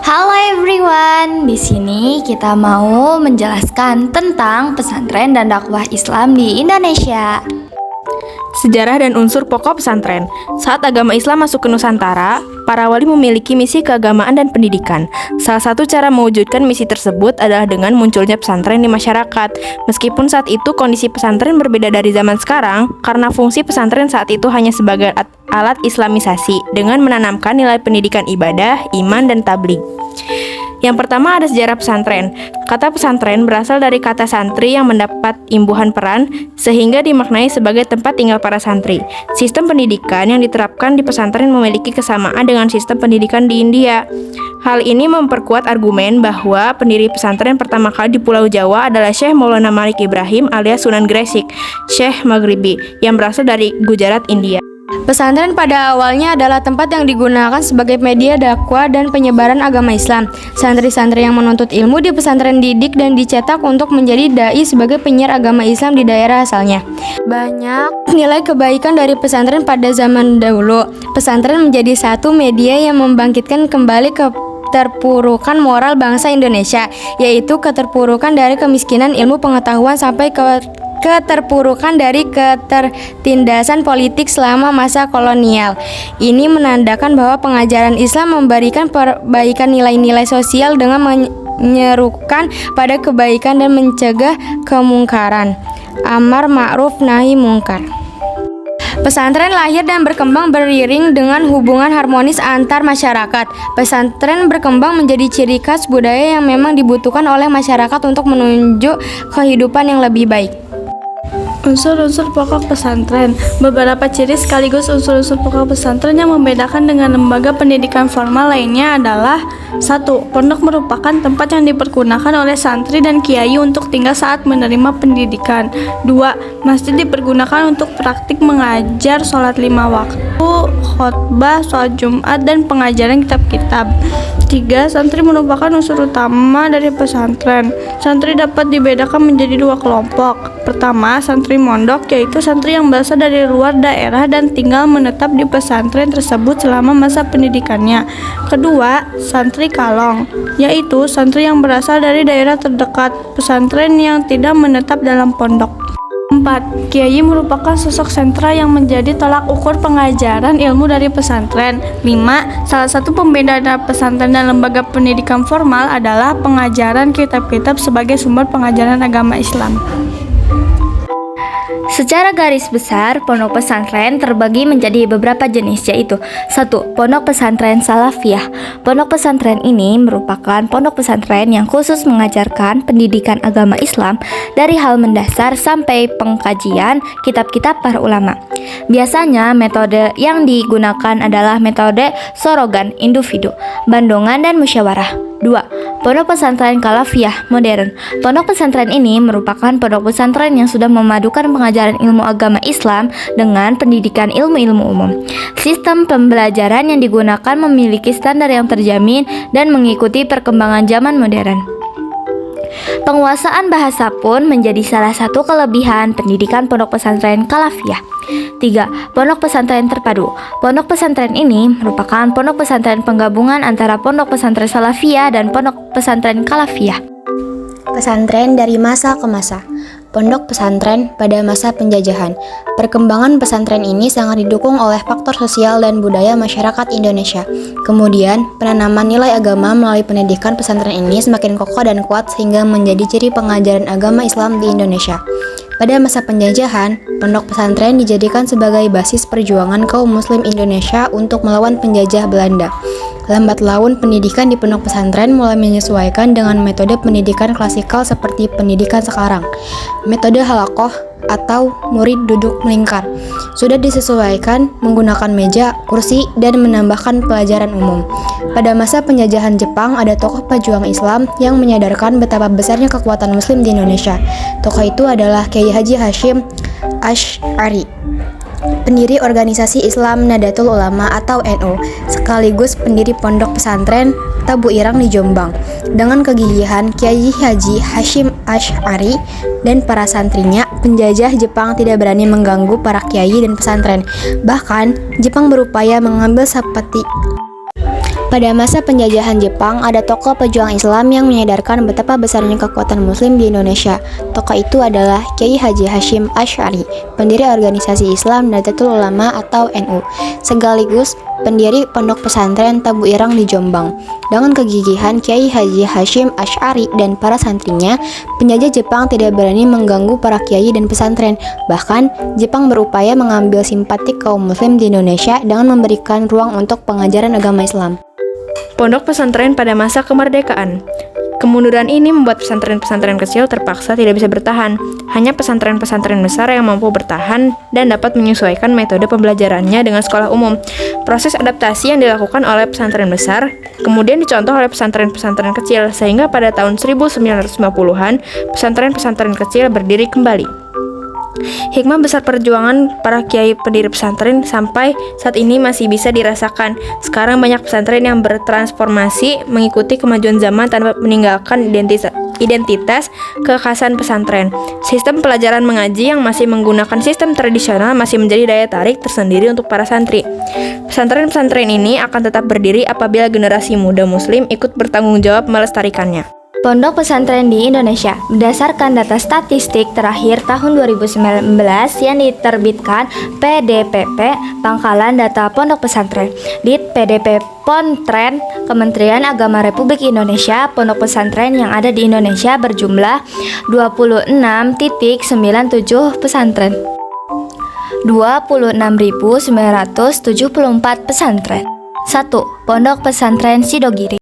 Halo everyone, di sini kita mau menjelaskan tentang pesantren dan dakwah Islam di Indonesia. Sejarah dan unsur pokok pesantren. Saat agama Islam masuk ke Nusantara, para wali memiliki misi keagamaan dan pendidikan. Salah satu cara mewujudkan misi tersebut adalah dengan munculnya pesantren di masyarakat. Meskipun saat itu kondisi pesantren berbeda dari zaman sekarang, karena fungsi pesantren saat itu hanya sebagai alat islamisasi dengan menanamkan nilai pendidikan ibadah, iman, dan tabligh. Yang pertama ada sejarah pesantren. Kata pesantren berasal dari kata santri yang mendapat imbuhan peran sehingga dimaknai sebagai tempat tinggal para santri. Sistem pendidikan yang diterapkan di pesantren memiliki kesamaan dengan sistem pendidikan di India. Hal ini memperkuat argumen bahwa pendiri pesantren pertama kali di Pulau Jawa adalah Syekh Maulana Malik Ibrahim alias Sunan Gresik, Syekh Maghribi, yang berasal dari Gujarat, India. Pesantren pada awalnya adalah tempat yang digunakan sebagai media dakwah dan penyebaran agama Islam. Santri-santri yang menuntut ilmu di pesantren didik dan dicetak untuk menjadi dai sebagai penyiar agama Islam di daerah asalnya. Banyak nilai kebaikan dari pesantren pada zaman dahulu. Pesantren menjadi satu media yang membangkitkan kembali keterpurukan moral bangsa Indonesia, yaitu keterpurukan dari kemiskinan ilmu pengetahuan sampai keterpurukan dari ketertindasan politik selama masa kolonial. Ini menandakan bahwa pengajaran Islam memberikan perbaikan nilai-nilai sosial dengan menyerukan pada kebaikan dan mencegah kemungkaran. Amar ma'ruf nahi mungkar. Pesantren lahir dan berkembang beriring dengan hubungan harmonis antar masyarakat. Pesantren berkembang menjadi ciri khas budaya yang memang dibutuhkan oleh masyarakat untuk menunjuk kehidupan yang lebih baik. Unsur-unsur pokok pesantren. Beberapa ciri sekaligus unsur-unsur pokok pesantren yang membedakan dengan lembaga pendidikan formal lainnya adalah 1. Pondok merupakan tempat yang dipergunakan oleh santri dan kiai untuk tinggal saat menerima pendidikan. 2. Masjid dipergunakan untuk praktik mengajar sholat 5 waktu, khotbah, sholat Jumat, dan pengajaran kitab-kitab. 3. Santri merupakan unsur utama dari pesantren. Santri dapat dibedakan menjadi 2 kelompok. Pertama, santri mondok, yaitu santri yang berasal dari luar daerah dan tinggal menetap di pesantren tersebut selama masa pendidikannya. Kedua, santri kalong, yaitu santri yang berasal dari daerah terdekat pesantren yang tidak menetap dalam pondok. 4. Kiai merupakan sosok sentra yang menjadi tolak ukur pengajaran ilmu dari pesantren. 5. Salah satu pembeda antara pesantren dan lembaga pendidikan formal adalah pengajaran kitab-kitab sebagai sumber pengajaran agama Islam. Secara garis besar, pondok pesantren terbagi menjadi beberapa jenis, yaitu 1. Pondok pesantren salafiyah. Pondok pesantren ini merupakan pondok pesantren yang khusus mengajarkan pendidikan agama Islam dari hal mendasar sampai pengkajian kitab-kitab para ulama. Biasanya metode yang digunakan adalah metode sorogan, individu, bandongan, dan musyawarah. 2. Pondok pesantren kalafiyah modern. Pondok pesantren ini merupakan pondok pesantren yang sudah memadukan pengajaran ilmu agama Islam dengan pendidikan ilmu-ilmu umum. Sistem pembelajaran yang digunakan memiliki standar yang terjamin dan mengikuti perkembangan zaman modern. Penguasaan bahasa pun menjadi salah satu kelebihan pendidikan pondok pesantren kalafiyah. 3. Pondok pesantren terpadu. Pondok pesantren ini merupakan pondok pesantren penggabungan antara pondok pesantren salafiyah dan pondok pesantren kalafiyah. Pesantren dari masa ke masa. Pondok pesantren pada masa penjajahan. Perkembangan pesantren ini sangat didukung oleh faktor sosial dan budaya masyarakat Indonesia. Kemudian, penanaman nilai agama melalui pendidikan pesantren ini semakin kokoh dan kuat sehingga menjadi ciri pengajaran agama Islam di Indonesia. Pada masa penjajahan, pondok pesantren dijadikan sebagai basis perjuangan kaum muslim Indonesia untuk melawan penjajah Belanda. Lambat laun pendidikan di pondok pesantren mulai menyesuaikan dengan metode pendidikan klasikal seperti pendidikan sekarang. Metode halakoh atau murid duduk melingkar sudah disesuaikan menggunakan meja, kursi, dan menambahkan pelajaran umum. Pada masa penjajahan Jepang, ada tokoh pejuang Islam yang menyadarkan betapa besarnya kekuatan muslim di Indonesia. Tokoh itu adalah Kiai Haji Hashim Asy'ari, pendiri organisasi Islam Nadatul Ulama atau NU, sekaligus pendiri pondok pesantren Tabu Irang di Jombang. Dengan kegigihan Kiai Haji Hashim Asy'ari dan para santrinya, penjajah Jepang tidak berani mengganggu para kiai dan pesantren. Bahkan, Jepang berupaya mengambil Pada masa penjajahan Jepang, ada tokoh pejuang Islam yang menyadarkan betapa besarnya kekuatan Muslim di Indonesia. Tokoh itu adalah Kiai Haji Hashim Asy'ari, pendiri organisasi Islam Nahdlatul Ulama atau NU, sekaligus pendiri Pondok Pesantren Tabu Irang di Jombang. Dengan kegigihan Kiai Haji Hashim Asy'ari dan para santrinya, penjajah Jepang tidak berani mengganggu para kiai dan pesantren. Bahkan, Jepang berupaya mengambil simpati kaum Muslim di Indonesia dengan memberikan ruang untuk pengajaran agama Islam. Pondok pesantren pada masa kemerdekaan. Kemunduran ini membuat pesantren-pesantren kecil terpaksa tidak bisa bertahan. Hanya pesantren-pesantren besar yang mampu bertahan dan dapat menyesuaikan metode pembelajarannya dengan sekolah umum. Proses adaptasi yang dilakukan oleh pesantren besar kemudian dicontoh oleh pesantren-pesantren kecil, sehingga pada tahun 1950-an pesantren-pesantren kecil berdiri kembali. Hikmah besar perjuangan para kiai pendiri pesantren sampai saat ini masih bisa dirasakan. Sekarang banyak pesantren yang bertransformasi mengikuti kemajuan zaman tanpa meninggalkan identitas kekhasan pesantren. Sistem pelajaran mengaji yang masih menggunakan sistem tradisional masih menjadi daya tarik tersendiri untuk para santri. Pesantren-pesantren ini akan tetap berdiri apabila generasi muda Muslim ikut bertanggung jawab melestarikannya. Pondok pesantren di Indonesia berdasarkan data statistik terakhir tahun 2019 yang diterbitkan PDPP Pangkalan Data Pondok Pesantren. Di PDP Pontren Kementerian Agama Republik Indonesia, pondok pesantren yang ada di Indonesia berjumlah 26,97 pesantren. 26.974 pesantren. 1. Pondok Pesantren Sidogiri.